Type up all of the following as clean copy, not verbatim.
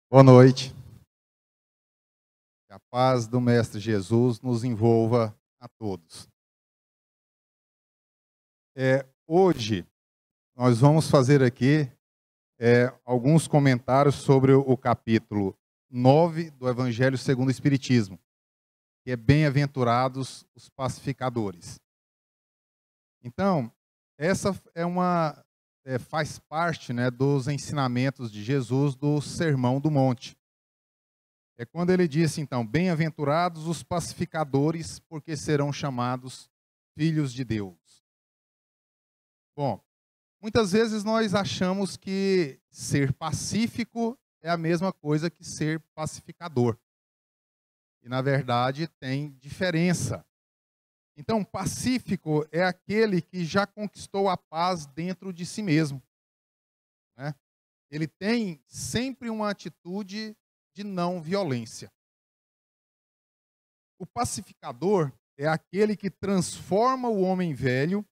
Boa noite. Que a paz do Mestre Jesus nos envolva a todos. Hoje nós vamos fazer aqui alguns comentários sobre o capítulo 9 do Evangelho segundo o Espiritismo, que é Bem-aventurados os pacificadores. Então, essa faz parte, dos ensinamentos de Jesus do Sermão do Monte. É quando ele disse, então, bem-aventurados os pacificadores, porque serão chamados filhos de Deus. Bom, muitas vezes nós achamos que ser pacífico é a mesma coisa que ser pacificador. E, na verdade, tem diferença. Então, pacífico é aquele que já conquistou a paz dentro de si mesmo, né? Ele tem sempre uma atitude de não violência. O pacificador é aquele que transforma o homem velho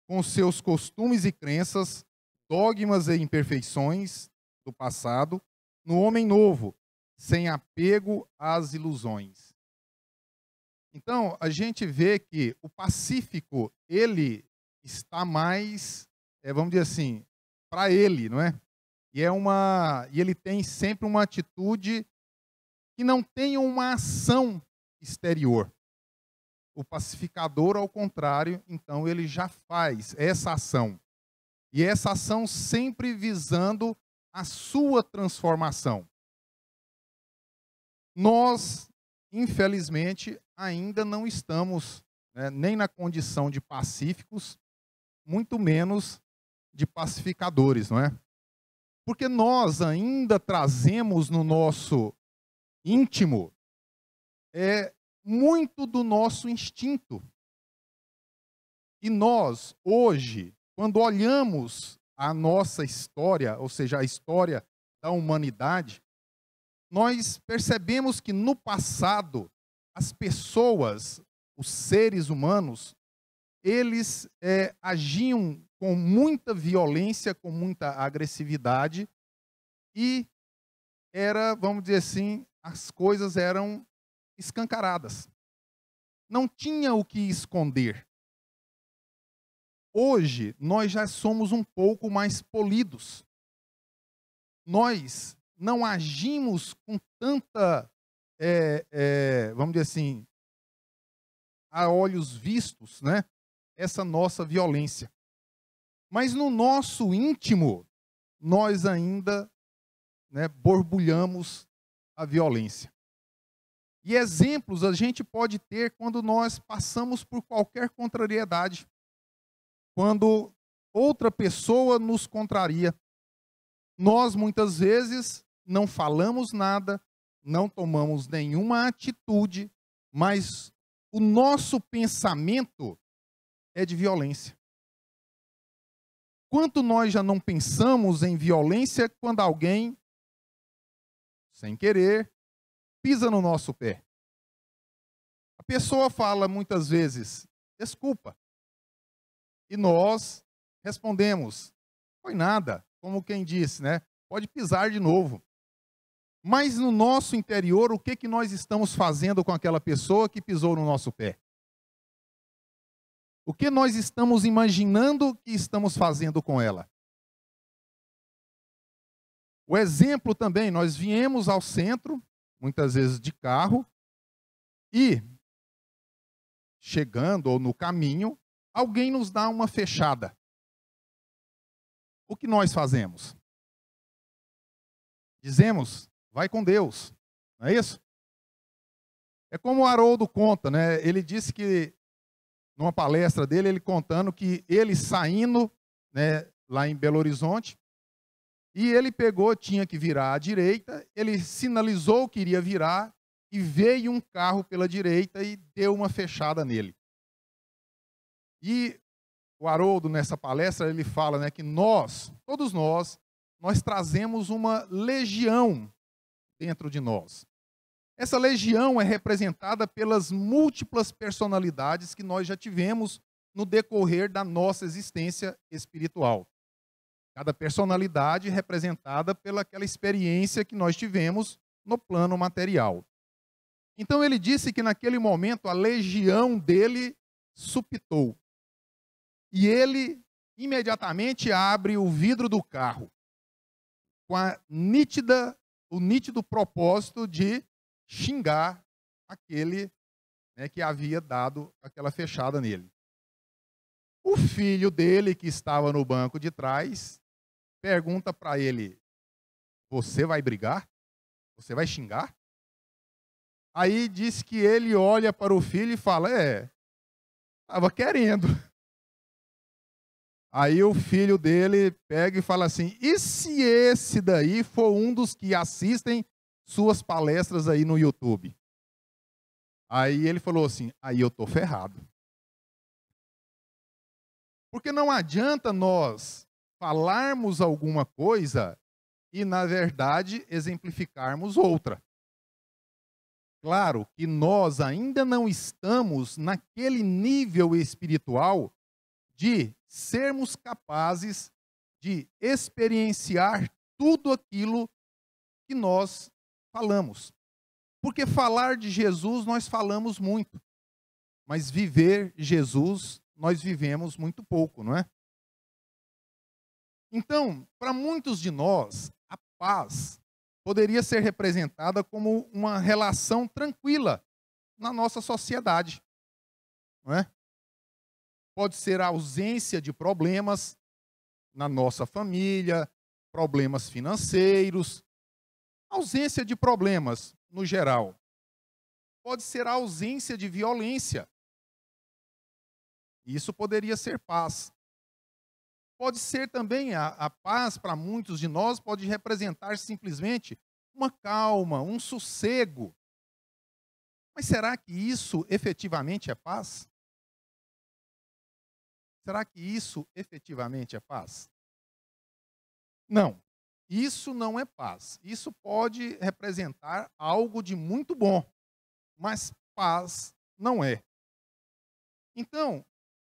com seus costumes e crenças, dogmas e imperfeições do passado, no homem novo, sem apego às ilusões. Então, a gente vê que o pacífico, ele está mais, vamos dizer assim, para ele, não é? E ele tem sempre uma atitude que não tem uma ação exterior. O pacificador, ao contrário, então ele já faz essa ação. E essa ação sempre visando a sua transformação. Nós, infelizmente, ainda não estamos, nem na condição de pacíficos, muito menos de pacificadores, não é? Porque nós ainda trazemos no nosso íntimo muito do nosso instinto. E nós, hoje, quando olhamos a nossa história, ou seja, a história da humanidade, nós percebemos que no passado, as pessoas, os seres humanos, eles agiam com muita violência, com muita agressividade, e vamos dizer assim, as coisas eram escancaradas. Não tinha o que esconder. Hoje, nós já somos um pouco mais polidos. Nós não agimos com tanta, vamos dizer assim, a olhos vistos, né? Essa nossa violência. Mas no nosso íntimo, nós ainda borbulhamos a violência. E exemplos a gente pode ter quando nós passamos por qualquer contrariedade. Quando outra pessoa nos contraria. Nós, muitas vezes, não falamos nada, não tomamos nenhuma atitude, mas o nosso pensamento é de violência. Quanto nós já não pensamos em violência quando alguém, sem querer, pisa no nosso pé? A pessoa fala muitas vezes, desculpa. E nós respondemos, foi nada, como quem disse, pode pisar de novo. Mas no nosso interior, o que nós estamos fazendo com aquela pessoa que pisou no nosso pé? O que nós estamos imaginando que estamos fazendo com ela? O exemplo também, nós viemos ao centro, muitas vezes de carro, e chegando ou no caminho, alguém nos dá uma fechada. O que nós fazemos? Dizemos, vai com Deus, não é isso? É como o Haroldo conta, ele disse que, numa palestra dele, ele contando que ele saindo, lá em Belo Horizonte, e ele tinha que virar à direita, ele sinalizou que iria virar, e veio um carro pela direita e deu uma fechada nele. E o Haroldo, nessa palestra, ele fala que todos nós trazemos uma legião dentro de nós. Essa legião é representada pelas múltiplas personalidades que nós já tivemos no decorrer da nossa existência espiritual. Cada personalidade representada pelaquela experiência que nós tivemos no plano material. Então ele disse que naquele momento a legião dele supitou. E ele imediatamente abre o vidro do carro com o nítido propósito de xingar aquele, né, que havia dado aquela fechada nele. O filho dele, que estava no banco de trás, pergunta para ele: você vai brigar? Você vai xingar? Aí diz que ele olha para o filho e fala: estava querendo. Aí o filho dele pega e fala assim: e se esse daí for um dos que assistem suas palestras aí no YouTube? Aí ele falou assim: aí eu tô ferrado. Porque não adianta nós falarmos alguma coisa e, na verdade, exemplificarmos outra. Claro que nós ainda não estamos naquele nível espiritual de sermos capazes de experienciar tudo aquilo que nós falamos. Porque falar de Jesus nós falamos muito, mas viver Jesus nós vivemos muito pouco, não é? Então, para muitos de nós, a paz poderia ser representada como uma relação tranquila na nossa sociedade, não é? Pode ser a ausência de problemas na nossa família, problemas financeiros, ausência de problemas no geral. Pode ser a ausência de violência. Isso poderia ser paz. Pode ser também a paz, para muitos de nós, pode representar simplesmente uma calma, um sossego. Mas será que isso efetivamente é paz? Será que isso efetivamente é paz? Não, isso não é paz. Isso pode representar algo de muito bom, mas paz não é. Então,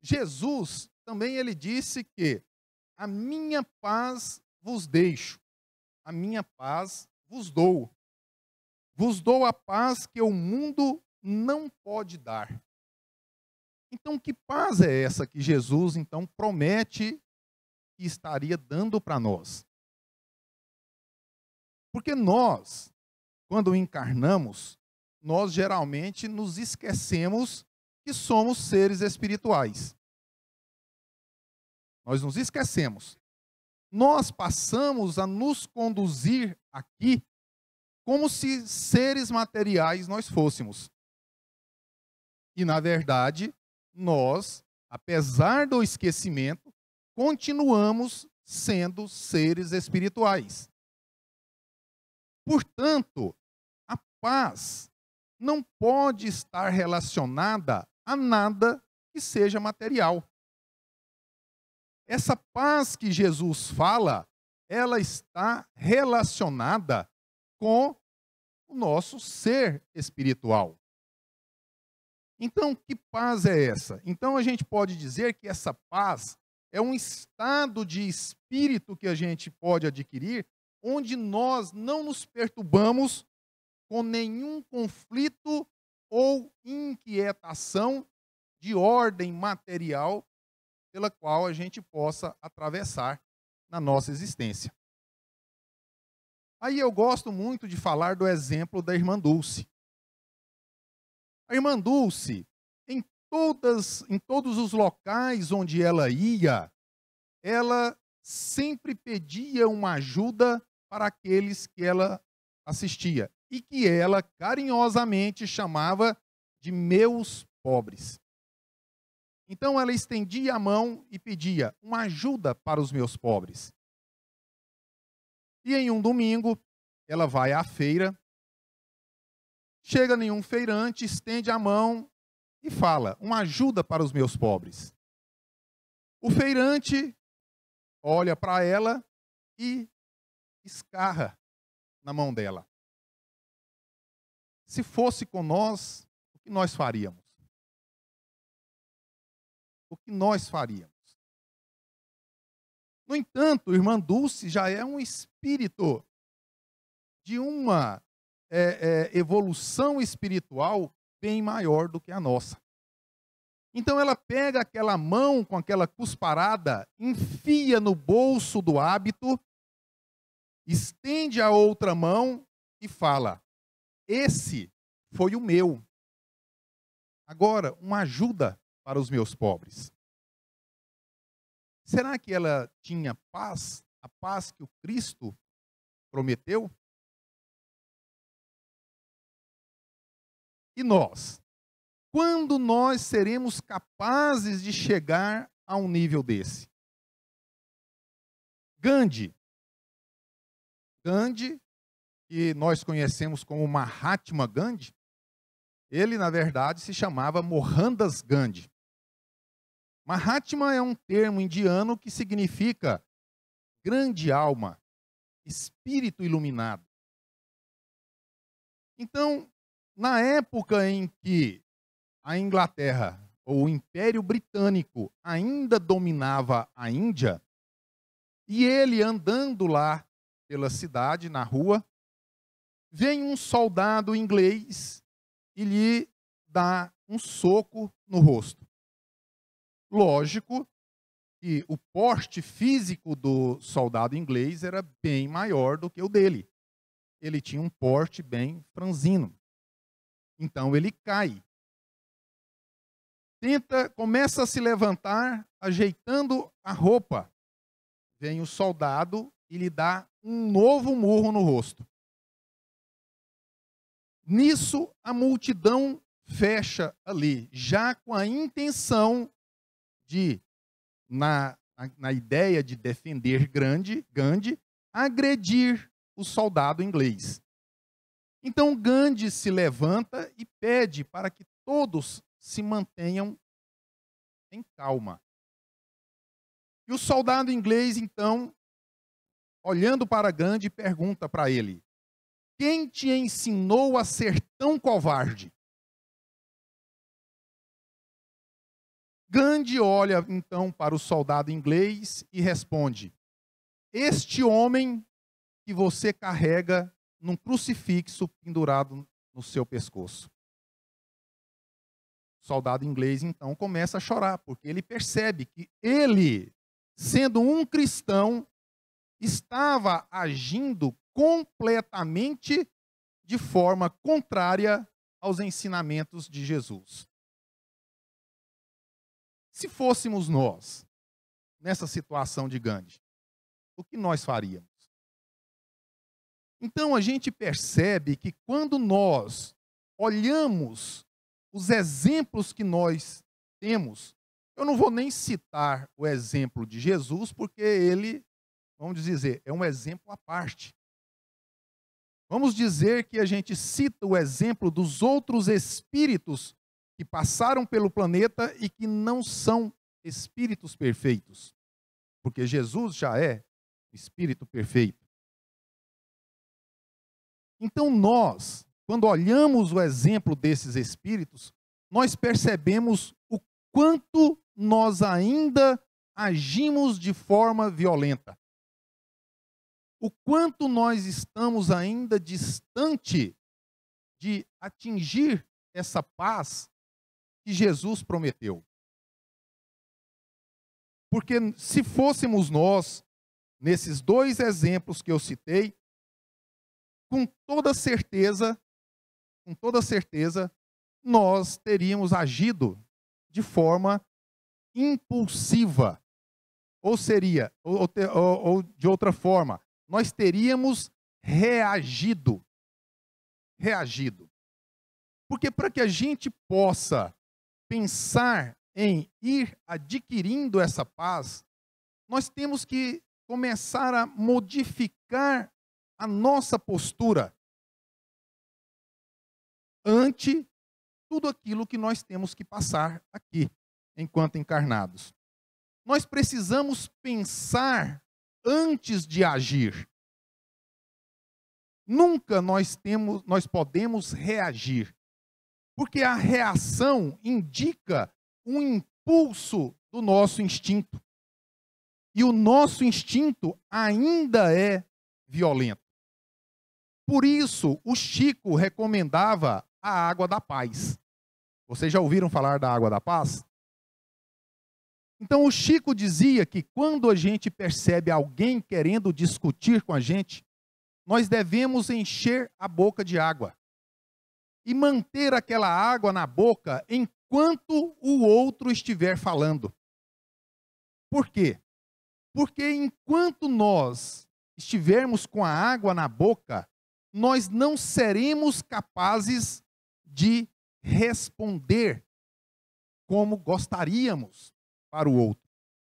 Jesus também ele disse que a minha paz vos deixo, a minha paz vos dou. Vos dou a paz que o mundo não pode dar. Então, que paz é essa que Jesus então promete que estaria dando para nós? Porque nós, quando encarnamos, nós geralmente nos esquecemos que somos seres espirituais. Nós nos esquecemos. Nós passamos a nos conduzir aqui como se seres materiais nós fôssemos. E, na verdade, nós, apesar do esquecimento, continuamos sendo seres espirituais. Portanto, a paz não pode estar relacionada a nada que seja material. Essa paz que Jesus fala, ela está relacionada com o nosso ser espiritual. Então, que paz é essa? Então, a gente pode dizer que essa paz é um estado de espírito que a gente pode adquirir, onde nós não nos perturbamos com nenhum conflito ou inquietação de ordem material pela qual a gente possa atravessar na nossa existência. Aí eu gosto muito de falar do exemplo da irmã Dulce. A irmã Dulce, em todos os locais onde ela ia, ela sempre pedia uma ajuda para aqueles que ela assistia e que ela carinhosamente chamava de meus pobres. Então ela estendia a mão e pedia uma ajuda para os meus pobres. E em um domingo, ela vai à feira, chega em um feirante, estende a mão e fala, uma ajuda para os meus pobres. O feirante olha para ela e escarra na mão dela. Se fosse com nós, o que nós faríamos? O que nós faríamos? No entanto, irmã Dulce já é um espírito de uma evolução espiritual bem maior do que a nossa. Então ela pega aquela mão com aquela cusparada, enfia no bolso do hábito, estende a outra mão e fala: esse foi o meu. Agora, uma ajuda para os meus pobres. Será que ela tinha paz? A paz que o Cristo prometeu? E nós? Quando nós seremos capazes de chegar a um nível desse? Gandhi, que nós conhecemos como Mahatma Gandhi, ele, na verdade, se chamava Mohandas Gandhi. Mahatma é um termo indiano que significa grande alma, espírito iluminado. Então, na época em que a Inglaterra, ou o Império Britânico, ainda dominava a Índia, e ele andando lá pela cidade, na rua, vem um soldado inglês e lhe dá um soco no rosto. Lógico que o porte físico do soldado inglês era bem maior do que o dele. Ele tinha um porte bem franzino. Então ele cai. Começa a se levantar, ajeitando a roupa. Vem o soldado e lhe dá um novo murro no rosto. Nisso, a multidão fecha ali, já com a intenção de, na ideia de defender Gandhi, agredir o soldado inglês. Então Gandhi se levanta e pede para que todos se mantenham em calma. E o soldado inglês, então, olhando para Gandhi, pergunta para ele: quem te ensinou a ser tão covarde? Gandhi olha então para o soldado inglês e responde: este homem que você carrega num crucifixo pendurado no seu pescoço. O soldado inglês então começa a chorar, porque ele percebe que ele, sendo um cristão, estava agindo completamente de forma contrária aos ensinamentos de Jesus. Se fôssemos nós, nessa situação de Gandhi, o que nós faríamos? Então a gente percebe que quando nós olhamos os exemplos que nós temos, eu não vou nem citar o exemplo de Jesus, porque ele, vamos dizer, é um exemplo à parte. Vamos dizer que a gente cita o exemplo dos outros espíritos que passaram pelo planeta e que não são espíritos perfeitos, porque Jesus já é espírito perfeito. Então nós, quando olhamos o exemplo desses espíritos, nós percebemos o quanto nós ainda agimos de forma violenta. O quanto nós estamos ainda distante de atingir essa paz que Jesus prometeu. Porque se fôssemos nós, nesses dois exemplos que eu citei, com toda certeza, nós teríamos agido de forma impulsiva. Ou de outra forma, nós teríamos reagido. Porque para que a gente possa pensar em ir adquirindo essa paz, nós temos que começar a modificar a nossa postura ante tudo aquilo que nós temos que passar aqui, enquanto encarnados. Nós precisamos pensar antes de agir. Nunca nós podemos reagir, porque a reação indica um impulso do nosso instinto. E o nosso instinto ainda é violento. Por isso, o Chico recomendava a água da paz. Vocês já ouviram falar da água da paz? Então, o Chico dizia que quando a gente percebe alguém querendo discutir com a gente, nós devemos encher a boca de água e manter aquela água na boca enquanto o outro estiver falando. Por quê? Porque enquanto nós estivermos com a água na boca, nós não seremos capazes de responder como gostaríamos para o outro.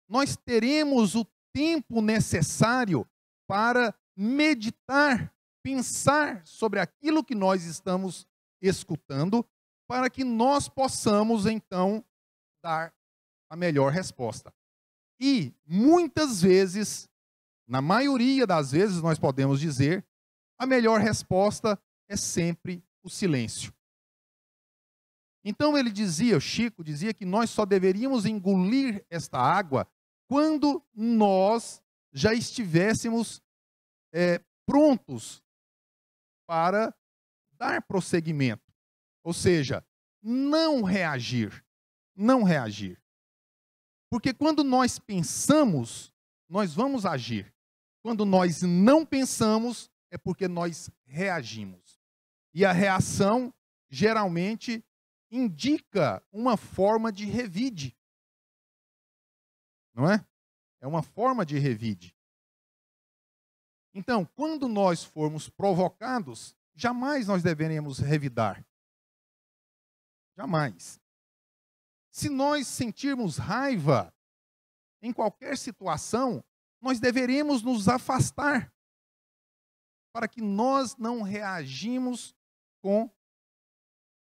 Nós teremos o tempo necessário para meditar, pensar sobre aquilo que nós estamos escutando, para que nós possamos, então, dar a melhor resposta. E, muitas vezes, na maioria das vezes, nós podemos dizer, a melhor resposta é sempre o silêncio. Então ele dizia, o Chico dizia que nós só deveríamos engolir esta água quando nós já estivéssemos prontos para dar prosseguimento. Ou seja, não reagir. Não reagir. Porque quando nós pensamos, nós vamos agir. Quando nós não pensamos, é porque nós reagimos. E a reação, geralmente, indica uma forma de revide. Não é? É uma forma de revide. Então, quando nós formos provocados, jamais nós deveremos revidar. Jamais. Se nós sentirmos raiva em qualquer situação, nós deveremos nos afastar para que nós não reagimos com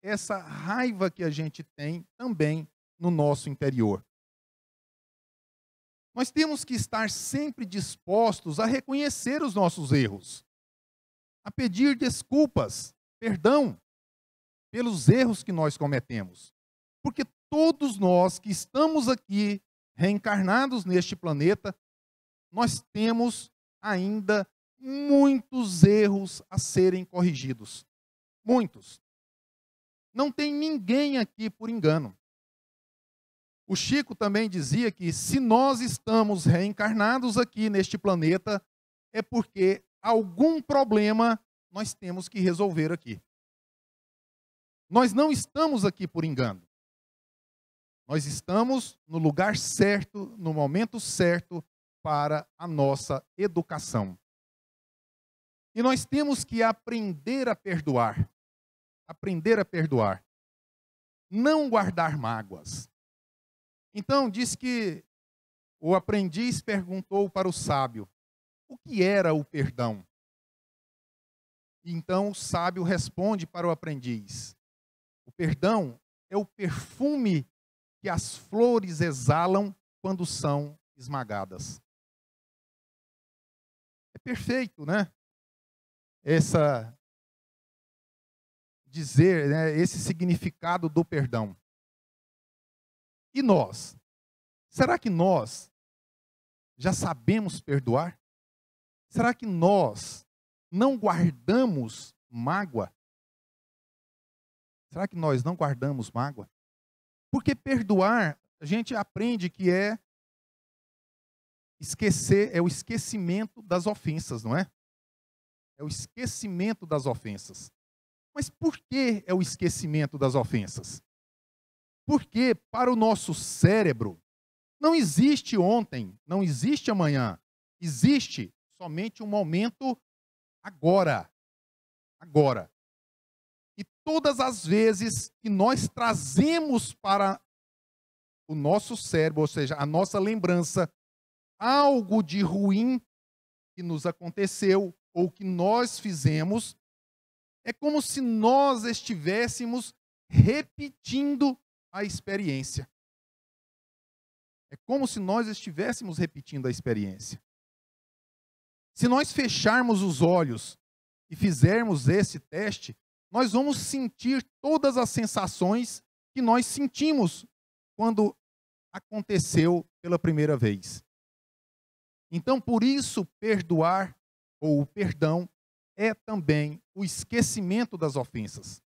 essa raiva que a gente tem também no nosso interior. Nós temos que estar sempre dispostos a reconhecer os nossos erros, a pedir desculpas, perdão, pelos erros que nós cometemos. Porque todos nós que estamos aqui, reencarnados neste planeta, nós temos ainda muitos erros a serem corrigidos. Muitos. Não tem ninguém aqui por engano. O Chico também dizia que se nós estamos reencarnados aqui neste planeta, é porque algum problema nós temos que resolver aqui. Nós não estamos aqui por engano. Nós estamos no lugar certo, no momento certo, para a nossa educação. E nós temos que aprender a perdoar. Aprender a perdoar. Não guardar mágoas. Então, diz que o aprendiz perguntou para o sábio, o que era o perdão? Então, o sábio responde para o aprendiz, o perdão é o perfume que as flores exalam quando são esmagadas. É perfeito, né? Esse significado do perdão. E nós? Será que nós já sabemos perdoar? Será que nós não guardamos mágoa? Será que nós não guardamos mágoa? Porque perdoar, a gente aprende que é esquecer, é o esquecimento das ofensas, não é? É o esquecimento das ofensas. Mas por que é o esquecimento das ofensas? Porque para o nosso cérebro não existe ontem, não existe amanhã. Existe somente um momento agora. Agora. E todas as vezes que nós trazemos para o nosso cérebro, ou seja, a nossa lembrança, algo de ruim que nos aconteceu ou que nós fizemos, é como se nós estivéssemos repetindo a experiência. É como se nós estivéssemos repetindo a experiência. Se nós fecharmos os olhos e fizermos esse teste, nós vamos sentir todas as sensações que nós sentimos quando aconteceu pela primeira vez. Então, por isso, perdoar ou o perdão é também o esquecimento das ofensas.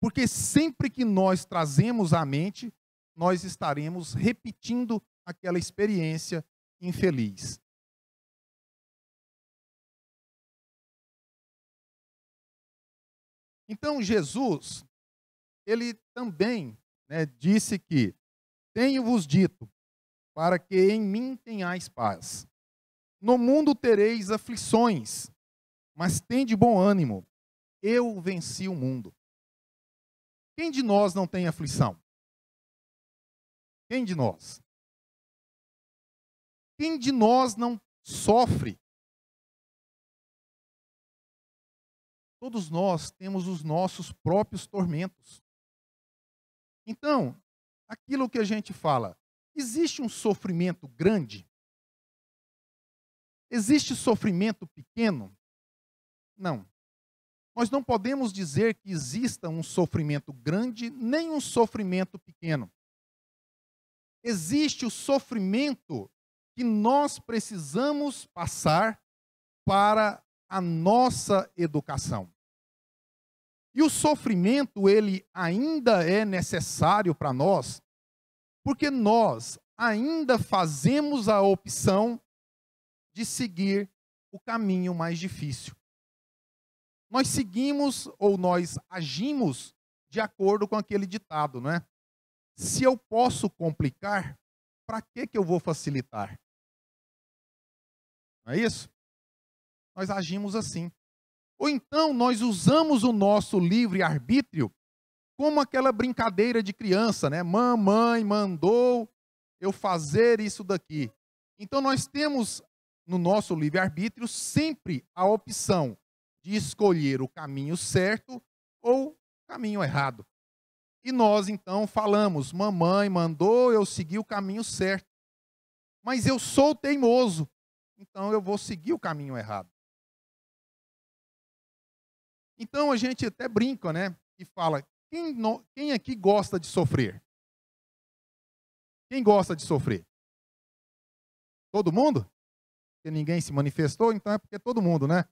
Porque sempre que nós trazemos à mente, nós estaremos repetindo aquela experiência infeliz. Então, Jesus, ele também, né, disse que tenho-vos dito para que em mim tenhais paz. No mundo tereis aflições, mas tende bom ânimo. Eu venci o mundo. Quem de nós não tem aflição? Quem de nós? Quem de nós não sofre? Todos nós temos os nossos próprios tormentos. Então, aquilo que a gente fala, existe um sofrimento grande? Existe sofrimento pequeno? Não. Nós não podemos dizer que exista um sofrimento grande, nem um sofrimento pequeno. Existe o sofrimento que nós precisamos passar para a nossa educação. E o sofrimento, ele ainda é necessário para nós, porque nós ainda fazemos a opção de seguir o caminho mais difícil. Nós seguimos ou nós agimos de acordo com aquele ditado, não é? Se eu posso complicar, para que eu vou facilitar? Não é isso? Nós agimos assim. Ou então nós usamos o nosso livre-arbítrio como aquela brincadeira de criança, né? Mamãe mandou eu fazer isso daqui. Então nós temos no nosso livre-arbítrio sempre a opção de escolher o caminho certo ou o caminho errado. E nós então falamos, mamãe mandou eu seguir o caminho certo. Mas eu sou teimoso, então eu vou seguir o caminho errado. Então a gente até brinca, né? E fala, quem aqui gosta de sofrer? Quem gosta de sofrer? Todo mundo? Porque ninguém se manifestou, então é porque todo mundo, né?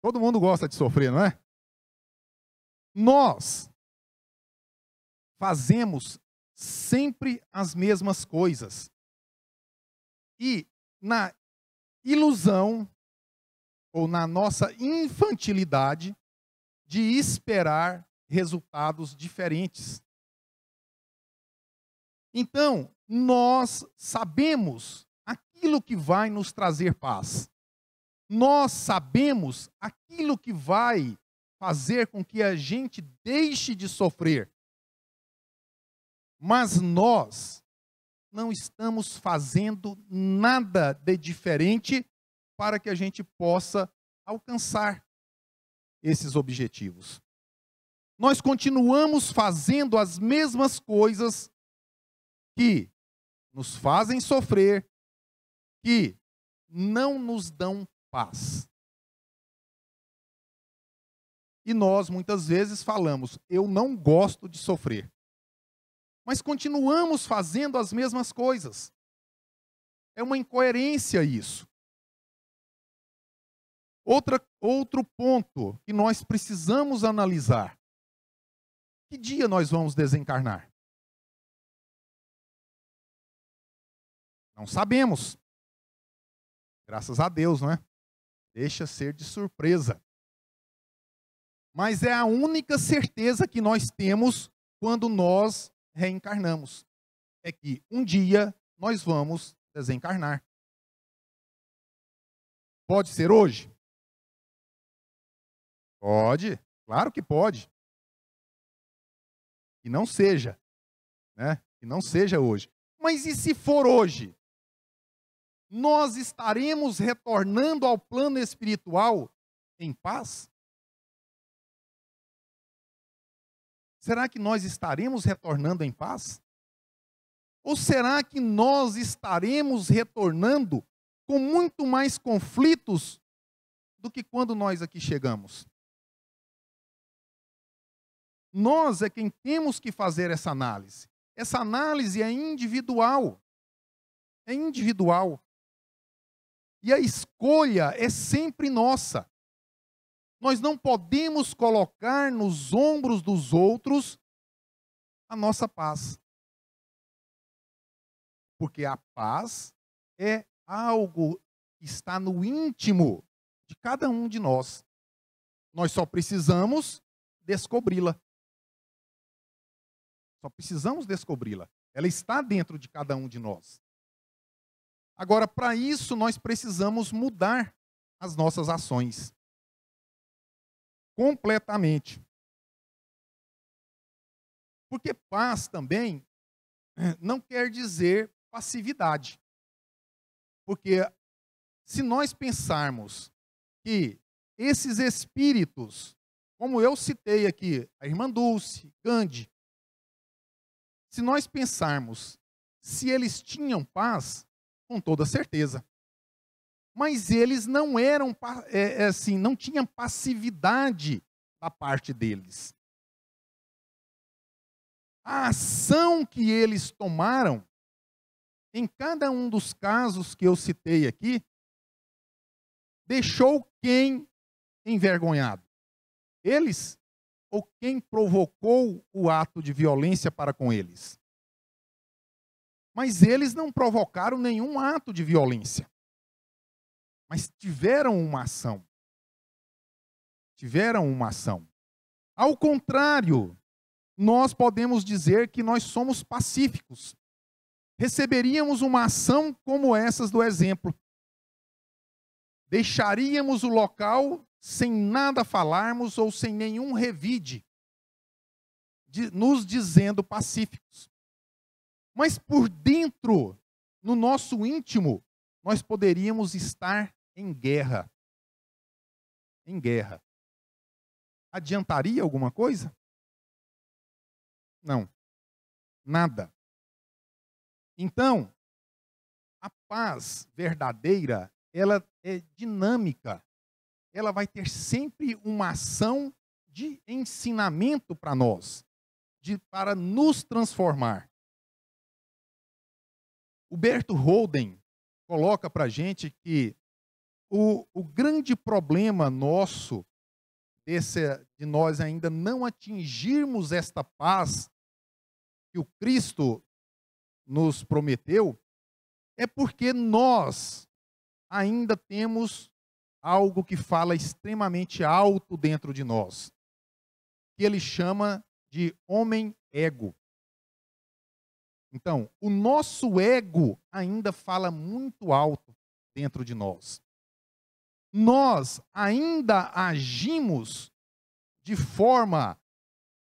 Todo mundo gosta de sofrer, não é? Nós fazemos sempre as mesmas coisas. E na ilusão, ou na nossa infantilidade, de esperar resultados diferentes. Então, nós sabemos aquilo que vai nos trazer paz. Nós sabemos aquilo que vai fazer com que a gente deixe de sofrer. Mas nós não estamos fazendo nada de diferente para que a gente possa alcançar esses objetivos. Nós continuamos fazendo as mesmas coisas que nos fazem sofrer, que não nos dão paz. E nós muitas vezes falamos, eu não gosto de sofrer. Mas continuamos fazendo as mesmas coisas. É uma incoerência isso. Outro ponto que nós precisamos analisar. Que dia nós vamos desencarnar? Não sabemos. Graças a Deus, não é? Deixa ser de surpresa. Mas é a única certeza que nós temos quando nós reencarnamos. É que um dia nós vamos desencarnar. Pode ser hoje? Pode, claro que pode. Que não seja, né? Que não seja hoje. Mas e se for hoje? Nós estaremos retornando ao plano espiritual em paz? Será que nós estaremos retornando em paz? Ou será que nós estaremos retornando com muito mais conflitos do que quando nós aqui chegamos? Nós é quem temos que fazer essa análise. Essa análise é individual. é individual. E a escolha é sempre nossa. Nós não podemos colocar nos ombros dos outros a nossa paz. Porque a paz é algo que está no íntimo de cada um de nós. Nós só precisamos descobri-la. Só precisamos descobri-la. Ela está dentro de cada um de nós. Agora, para isso, nós precisamos mudar as nossas ações. Completamente. Porque paz também não quer dizer passividade. Porque se nós pensarmos que esses espíritos, como eu citei aqui, a irmã Dulce, Gandhi, se nós pensarmos se eles tinham paz, com toda certeza. Mas eles não eram, assim, não tinham passividade da parte deles. A ação que eles tomaram, em cada um dos casos que eu citei aqui, deixou quem envergonhado? Eles ou quem provocou o ato de violência para com eles? Mas eles não provocaram nenhum ato de violência. Mas tiveram uma ação. Tiveram uma ação. Ao contrário, nós podemos dizer que nós somos pacíficos. Receberíamos uma ação como essas do exemplo. Deixaríamos o local sem nada falarmos ou sem nenhum revide, nos dizendo pacíficos. Mas por dentro, no nosso íntimo, nós poderíamos estar em guerra. Em guerra. Adiantaria alguma coisa? Não. Nada. Então, a paz verdadeira, ela é dinâmica. Ela vai ter sempre uma ação de ensinamento para nós, para nos transformar. O Berto Holden coloca para a gente que o grande problema nosso, de nós ainda não atingirmos esta paz que o Cristo nos prometeu, é porque nós ainda temos algo que fala extremamente alto dentro de nós, que ele chama de homem-ego. Então, o nosso ego ainda fala muito alto dentro de nós. Nós ainda agimos de forma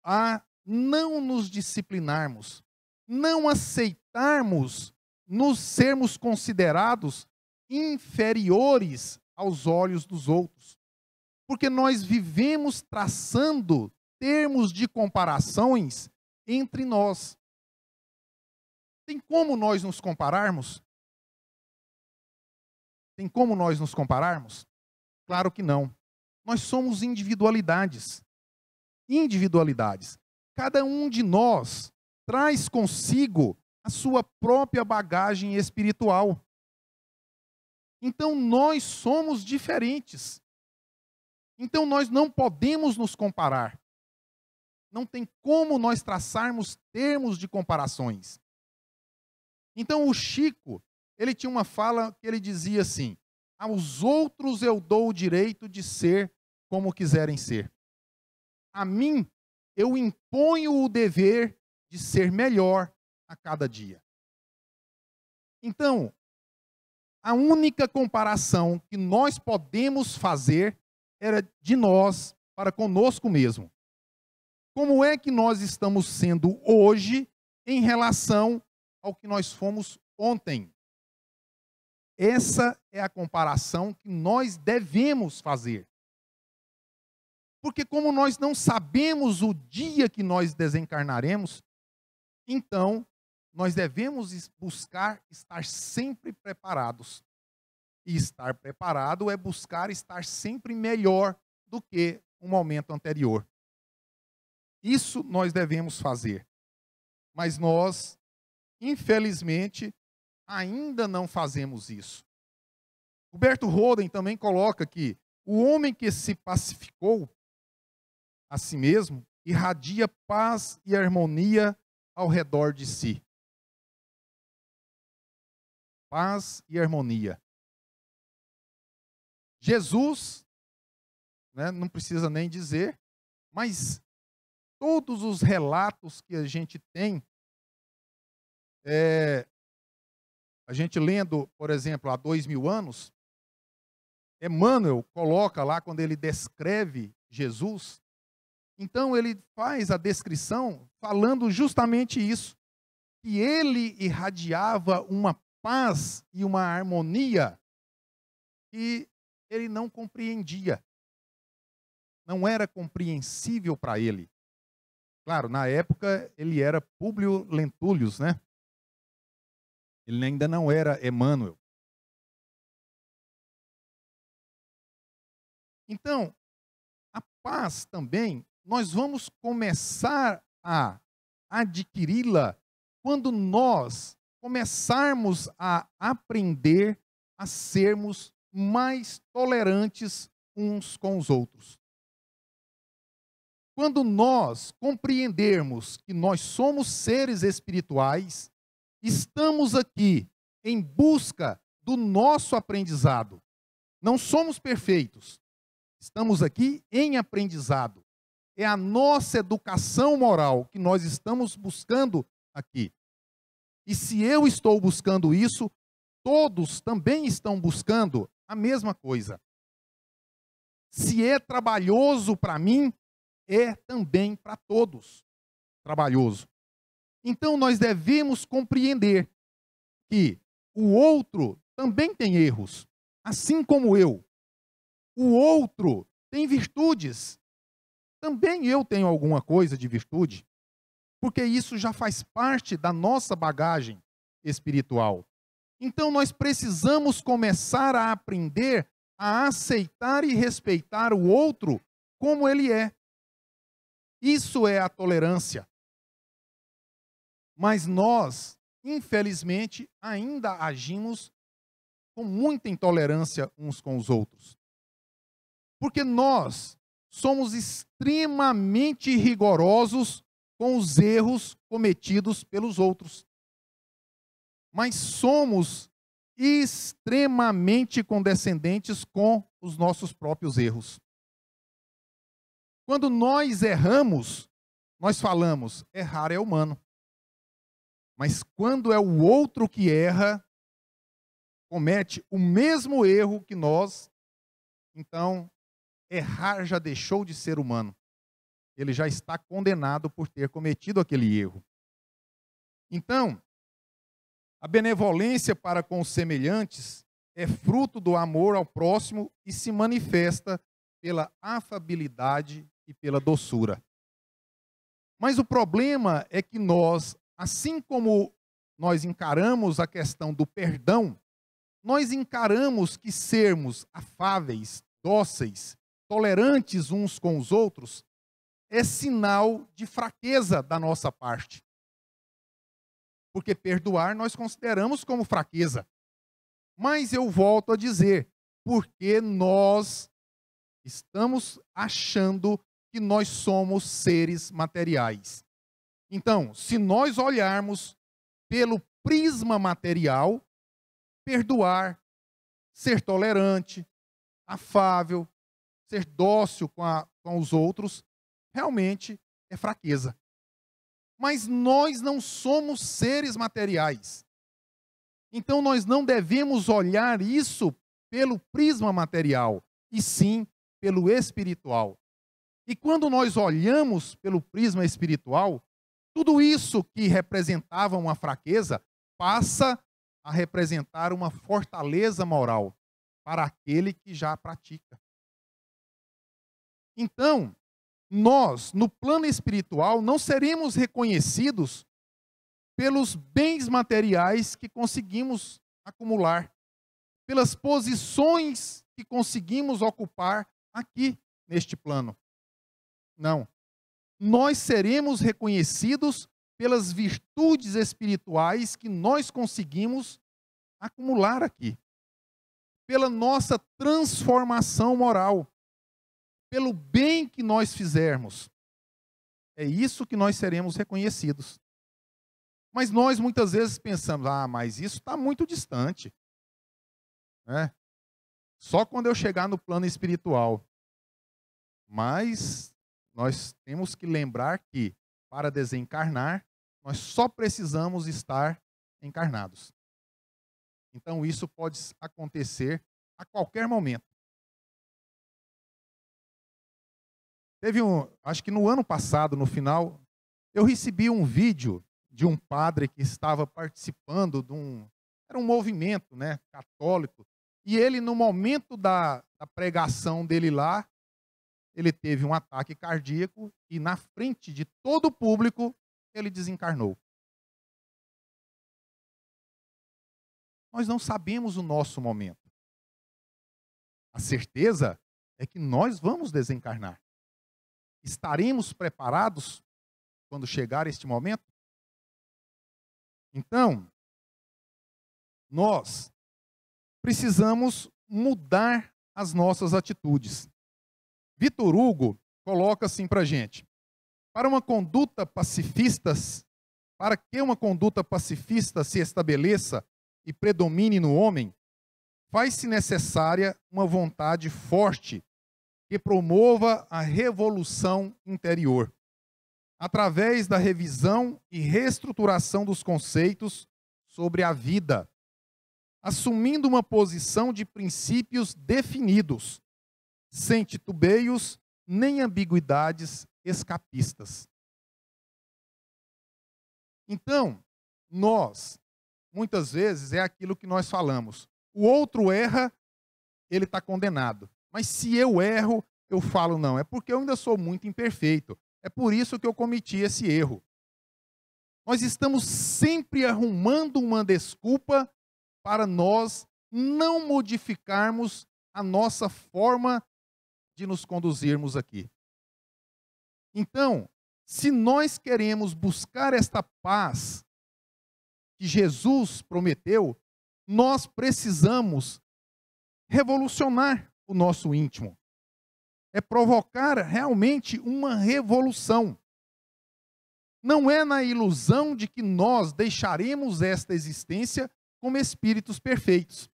a não nos disciplinarmos, não aceitarmos nos sermos considerados inferiores aos olhos dos outros. Porque nós vivemos traçando termos de comparações entre nós. Tem como nós nos compararmos? Tem como nós nos compararmos? Claro que não. Nós somos individualidades. Individualidades. Cada um de nós traz consigo a sua própria bagagem espiritual. Então nós somos diferentes. Então nós não podemos nos comparar. Não tem como nós traçarmos termos de comparações. Então o Chico, ele tinha uma fala que ele dizia assim: aos outros eu dou o direito de ser como quiserem ser. A mim, eu imponho o dever de ser melhor a cada dia. Então, a única comparação que nós podemos fazer era de nós para conosco mesmo. Como é que nós estamos sendo hoje em relação ao que nós fomos ontem? Essa é a comparação que nós devemos fazer. Porque como nós não sabemos o dia que nós desencarnaremos, então nós devemos buscar estar sempre preparados. E estar preparado é buscar estar sempre melhor do que o momento anterior. Isso nós devemos fazer. Mas nós, infelizmente, ainda não fazemos isso. Huberto Roden também coloca que o homem que se pacificou a si mesmo irradia paz e harmonia ao redor de si. Paz e harmonia. Jesus, né, não precisa nem dizer, mas todos os relatos que a gente tem, a gente lendo, por exemplo, há 2000 anos, Emmanuel coloca lá, quando ele descreve Jesus, então ele faz a descrição falando justamente isso, que ele irradiava uma paz e uma harmonia que ele não compreendia. Não era compreensível para ele. Claro, na época ele era Públio Lentulus, né? Ele ainda não era Emmanuel. Então, a paz também, nós vamos começar a adquiri-la quando nós começarmos a aprender a sermos mais tolerantes uns com os outros. Quando nós compreendermos que nós somos seres espirituais, estamos aqui em busca do nosso aprendizado. Não somos perfeitos. Estamos aqui em aprendizado. É a nossa educação moral que nós estamos buscando aqui. E se eu estou buscando isso, todos também estão buscando a mesma coisa. Se é trabalhoso para mim, é também para todos trabalhoso. Então nós devemos compreender que o outro também tem erros, assim como eu. O outro tem virtudes. Também eu tenho alguma coisa de virtude, porque isso já faz parte da nossa bagagem espiritual. Então nós precisamos começar a aprender a aceitar e respeitar o outro como ele é. Isso é a tolerância. Mas nós, infelizmente, ainda agimos com muita intolerância uns com os outros. Porque nós somos extremamente rigorosos com os erros cometidos pelos outros. Mas somos extremamente condescendentes com os nossos próprios erros. Quando nós erramos, nós falamos, errar é humano. Mas quando é o outro que erra, comete o mesmo erro que nós, então errar já deixou de ser humano. Ele já está condenado por ter cometido aquele erro. Então, a benevolência para com os semelhantes é fruto do amor ao próximo e se manifesta pela afabilidade e pela doçura. Mas o problema é que nós, assim como nós encaramos a questão do perdão, nós encaramos que sermos afáveis, dóceis, tolerantes uns com os outros, é sinal de fraqueza da nossa parte. Porque perdoar nós consideramos como fraqueza. Mas eu volto a dizer, porque nós estamos achando que nós somos seres materiais. Então, se nós olharmos pelo prisma material, perdoar, ser tolerante, afável, ser dócil com os outros, realmente é fraqueza. Mas nós não somos seres materiais. Então nós não devemos olhar isso pelo prisma material, e sim pelo espiritual. E quando nós olhamos pelo prisma espiritual, tudo isso que representava uma fraqueza passa a representar uma fortaleza moral para aquele que já a pratica. Então, nós, no plano espiritual, não seremos reconhecidos pelos bens materiais que conseguimos acumular, pelas posições que conseguimos ocupar aqui neste plano. Não. Nós seremos reconhecidos pelas virtudes espirituais que nós conseguimos acumular aqui. Pela nossa transformação moral. Pelo bem que nós fizermos. É isso que nós seremos reconhecidos. Mas nós muitas vezes pensamos, mas isso está muito distante. Né? Só quando eu chegar no plano espiritual. Mas nós temos que lembrar que, para desencarnar, nós só precisamos estar encarnados. Então isso pode acontecer a qualquer momento. Acho que no ano passado, no final, eu recebi um vídeo de um padre que estava participando era um movimento, né, católico, e ele, no momento da pregação dele lá, ele teve um ataque cardíaco e na frente de todo o público, ele desencarnou. Nós não sabemos o nosso momento. A certeza é que nós vamos desencarnar. Estaremos preparados quando chegar este momento? Então, nós precisamos mudar as nossas atitudes. Vitor Hugo coloca assim para a gente: para que uma conduta pacifista se estabeleça e predomine no homem, faz-se necessária uma vontade forte que promova a revolução interior, através da revisão e reestruturação dos conceitos sobre a vida, assumindo uma posição de princípios definidos, sem titubeios nem ambiguidades escapistas. Então, muitas vezes, é aquilo que nós falamos. O outro erra, ele está condenado. Mas se eu erro, eu falo, não, é porque eu ainda sou muito imperfeito. É por isso que eu cometi esse erro. Nós estamos sempre arrumando uma desculpa para nós não modificarmos a nossa forma de nos conduzirmos aqui. Então, se nós queremos buscar esta paz que Jesus prometeu, nós precisamos revolucionar o nosso íntimo. É provocar realmente uma revolução. Não é na ilusão de que nós deixaremos esta existência como espíritos perfeitos,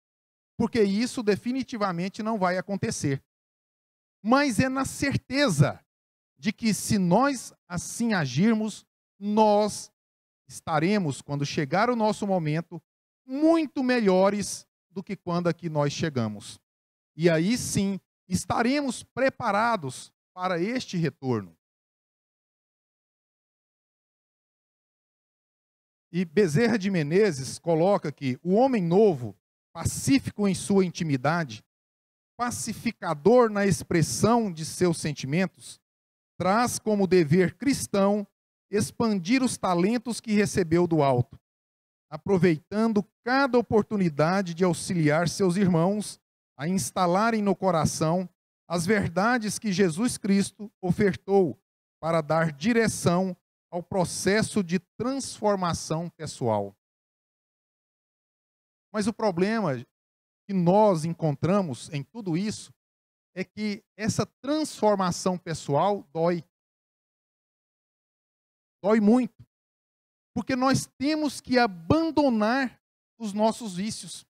porque isso definitivamente não vai acontecer. Mas é na certeza de que, se nós assim agirmos, nós estaremos, quando chegar o nosso momento, muito melhores do que quando aqui nós chegamos. E aí sim, estaremos preparados para este retorno. E Bezerra de Menezes coloca que o homem novo, pacífico em sua intimidade, pacificador na expressão de seus sentimentos, traz como dever cristão expandir os talentos que recebeu do alto, aproveitando cada oportunidade de auxiliar seus irmãos a instalarem no coração as verdades que Jesus Cristo ofertou para dar direção ao processo de transformação pessoal. Mas o problema que nós encontramos em tudo isso é que essa transformação pessoal dói. Dói muito. Porque nós temos que abandonar os nossos vícios.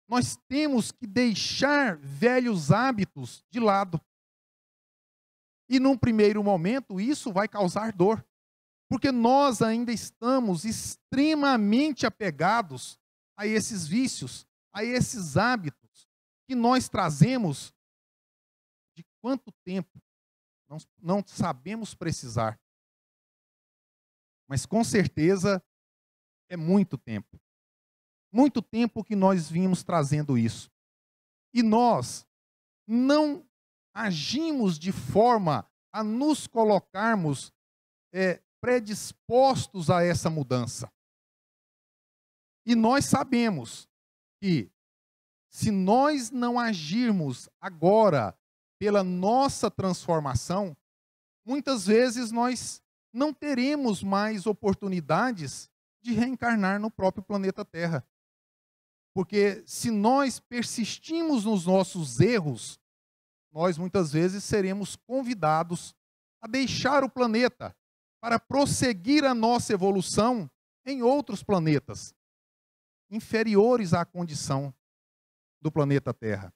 Nós temos que deixar velhos hábitos de lado. E num primeiro momento isso vai causar dor. Porque nós ainda estamos extremamente apegados a esses vícios, a esses hábitos que nós trazemos de quanto tempo não sabemos precisar. Mas com certeza é muito tempo. Muito tempo que nós vimos trazendo isso. E nós não agimos de forma a nos colocarmos predispostos a essa mudança. E nós sabemos que, se nós não agirmos agora pela nossa transformação, muitas vezes nós não teremos mais oportunidades de reencarnar no próprio planeta Terra. Porque se nós persistimos nos nossos erros, nós muitas vezes seremos convidados a deixar o planeta para prosseguir a nossa evolução em outros planetas inferiores à condição do planeta Terra.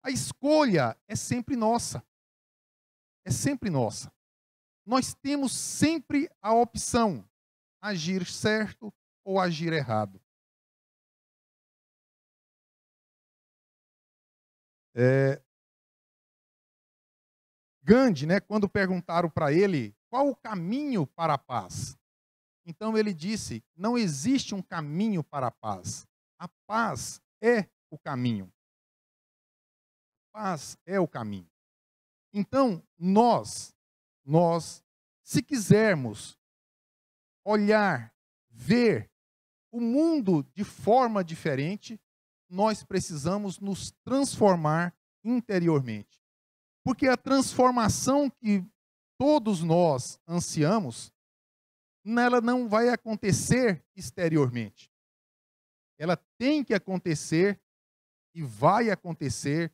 A escolha é sempre nossa. É sempre nossa. Nós temos sempre a opção: agir certo ou agir errado. Gandhi, quando perguntaram para ele qual o caminho para a paz, então ele disse: não existe um caminho para a paz. A paz é o caminho. A paz é o caminho. Então, nós, se quisermos olhar, ver o mundo de forma diferente, nós precisamos nos transformar interiormente. Porque a transformação que todos nós ansiamos, ela não vai acontecer exteriormente. Ela tem que acontecer e vai acontecer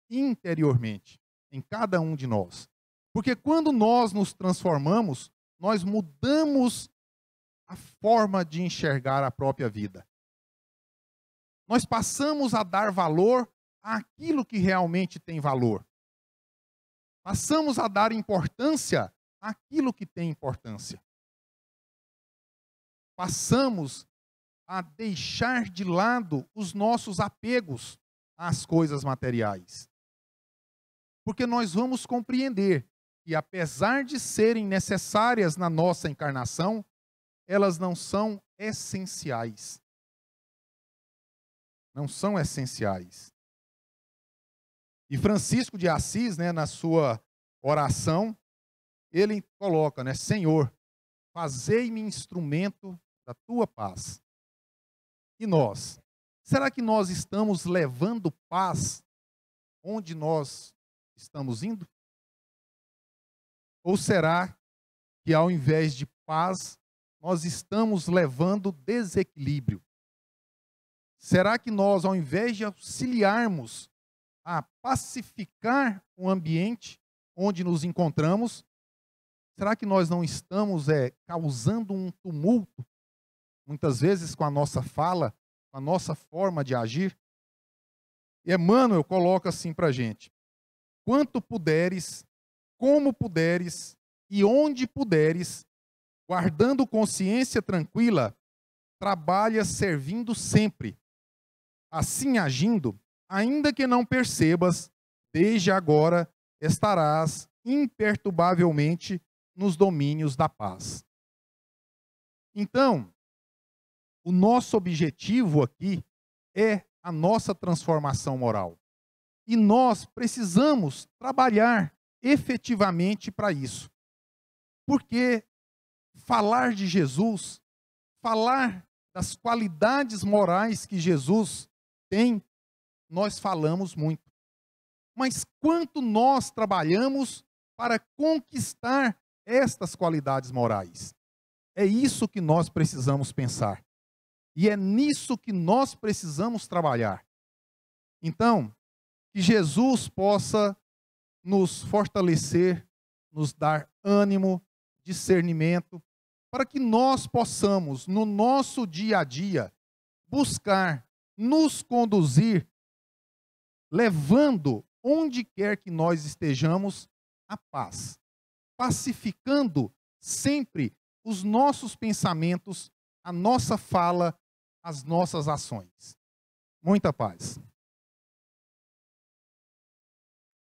interiormente, em cada um de nós. Porque quando nós nos transformamos, nós mudamos a forma de enxergar a própria vida. Nós passamos a dar valor àquilo que realmente tem valor. Passamos a dar importância àquilo que tem importância. Passamos a deixar de lado os nossos apegos às coisas materiais. Porque nós vamos compreender que, apesar de serem necessárias na nossa encarnação, elas não são essenciais. Não são essenciais. E Francisco de Assis, na sua oração, ele coloca, Senhor, fazei-me instrumento da tua paz. E nós? Será que nós estamos levando paz onde nós estamos indo? Ou será que, ao invés de paz, nós estamos levando desequilíbrio? Será que nós, ao invés de auxiliarmos a pacificar o ambiente onde nos encontramos, será que nós não estamos causando um tumulto, muitas vezes com a nossa fala, com a nossa forma de agir? E Emmanuel coloca assim para a gente: quanto puderes, como puderes e onde puderes, guardando consciência tranquila, trabalha servindo sempre. Assim agindo, ainda que não percebas, desde agora estarás imperturbavelmente nos domínios da paz. Então, o nosso objetivo aqui é a nossa transformação moral. E nós precisamos trabalhar efetivamente para isso. Porque falar de Jesus, falar das qualidades morais que Jesus tem, nós falamos muito. Mas quanto nós trabalhamos para conquistar estas qualidades morais? É isso que nós precisamos pensar. E é nisso que nós precisamos trabalhar. Então, que Jesus possa nos fortalecer, nos dar ânimo, discernimento, para que nós possamos, no nosso dia a dia, buscar nos conduzir, levando onde quer que nós estejamos a paz, pacificando sempre os nossos pensamentos, a nossa fala, as nossas ações. Muita paz.